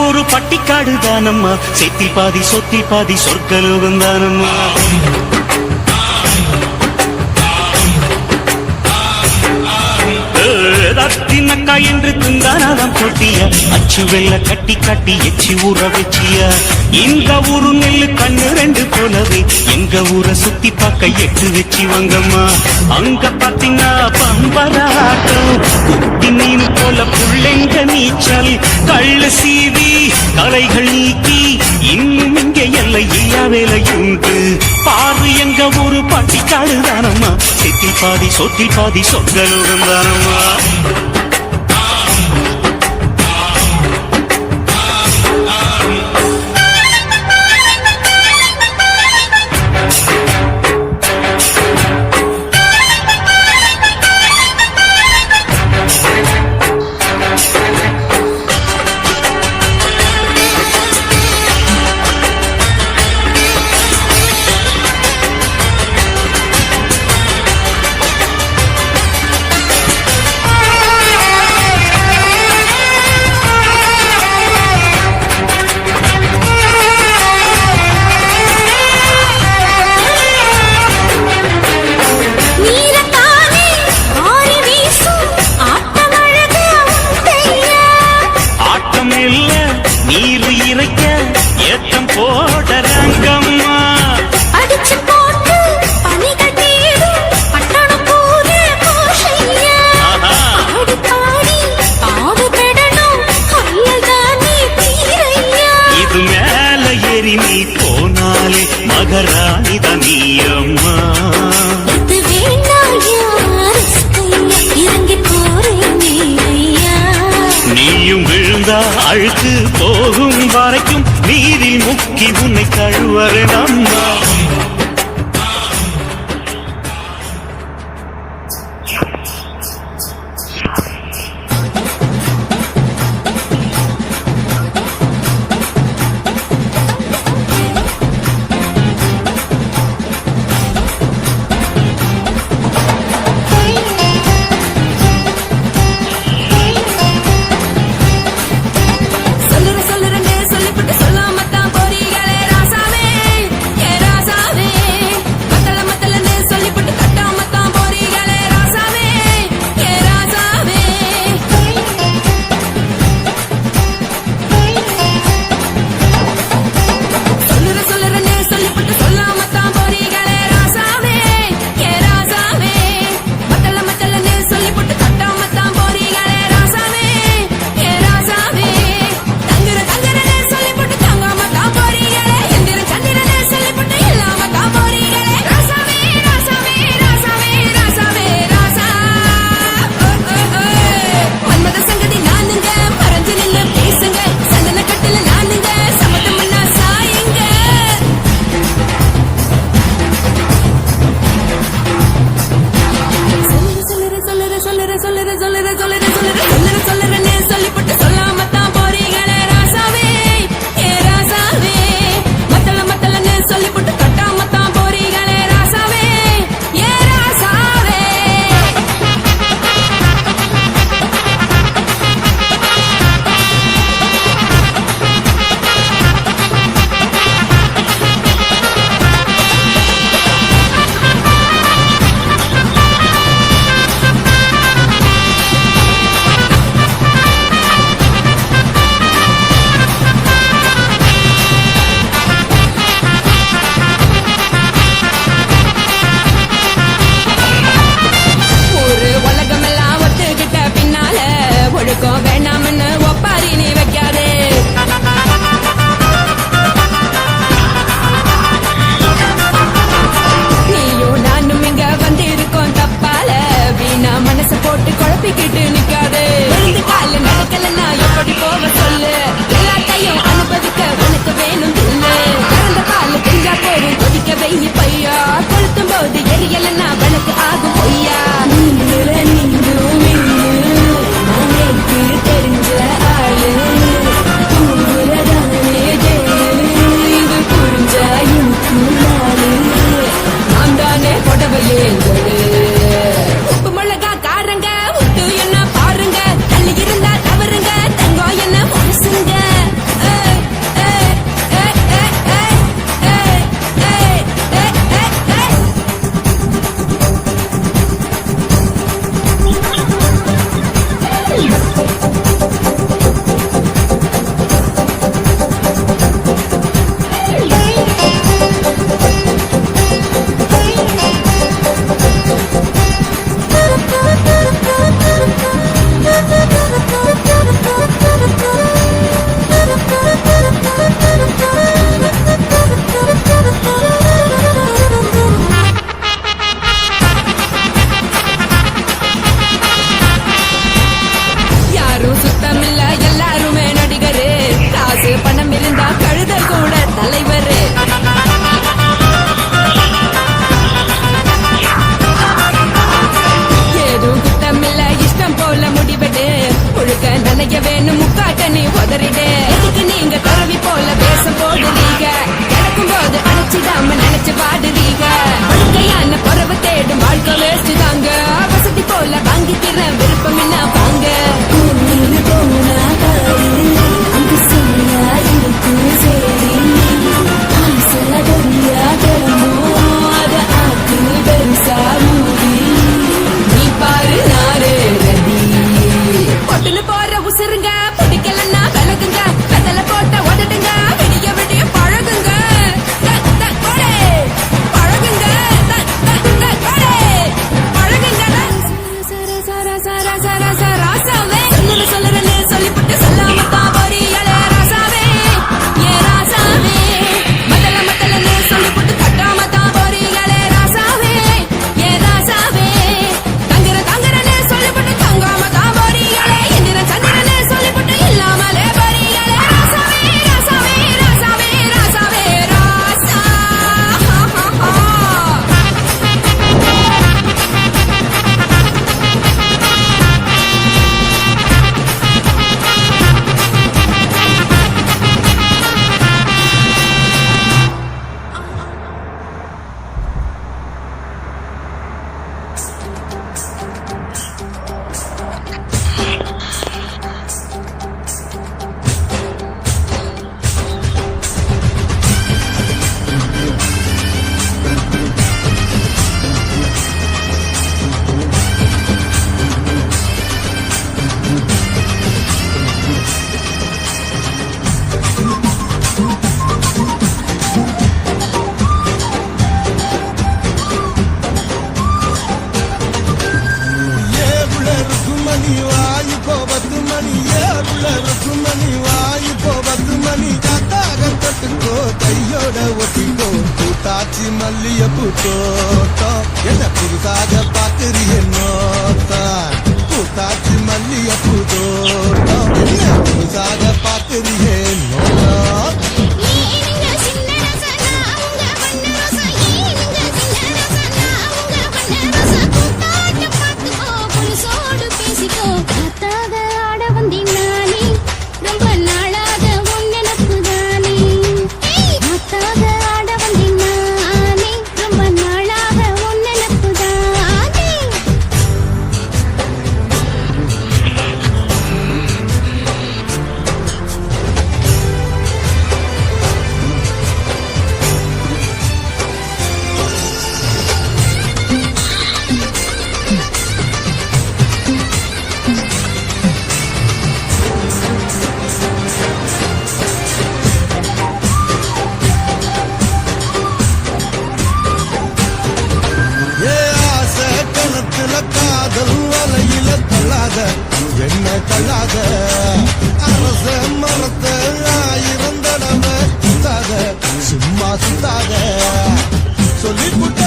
ஊரு பட்டிக்காடு தானம்மா, செத்தில் பாதி சொத்தில் பாதி சொர்க்கலோகம் தானம்மா. தின்னக்கா என்று திந்தானாதான் போட்டிய, அச்சு வெள்ள கட்டி கட்டி எச்சி ஊற வச்சியா. இந்த ஊரு நெல்லு கண்ணு ரெண்டு போலவே, எங்க ஊரை சுத்தி பார்க்க எட்டு வச்சு வாங்கம்மா. அங்க பாத்தீங்கன்னா பம்பராட்டம், குட்டி மீன் போல புள்ளைங்க நீச்சல், கள்ளு சீவி கலைகள் நீக்கி இன்னும் இங்க எல்லை இல்லா வேலையுண்டு. பாரு எங்க ஊரு பட்டிக்காடு தானம்மா, செத்தில் பாதி சொத்தில் பாதி சொர்க்கலோகம் தானம்மா. நீ போனாலே மகராணி தனியம்மா. நீயும் விழுந்தா அழுக்கு போகும் வரைக்கும் நீரில் முக்கி உன்னை கழுவரணம்மா. சொல்லுறேன்னு சொல்லிவிட்டு சொல்லாமத்தான் போறீங்களே ராசாவே, ஏ ராசா பூத்தாச்சி மல்லியப்பூ தோட்டம் என்ன புதுசாக பாக்குறிய நோட்டம் பூத்தாச்சி மல்லியப்பூ தோட்டம் என்ன புதுசாக பாக்குறிய நோட்டம் காதல் வலையில தள்ளாத என்ன தள்ளாத அரச மரத்த 1000 தடவை சுத்தாத சும்மா சுத்தாத சொல்லிப்புட்ட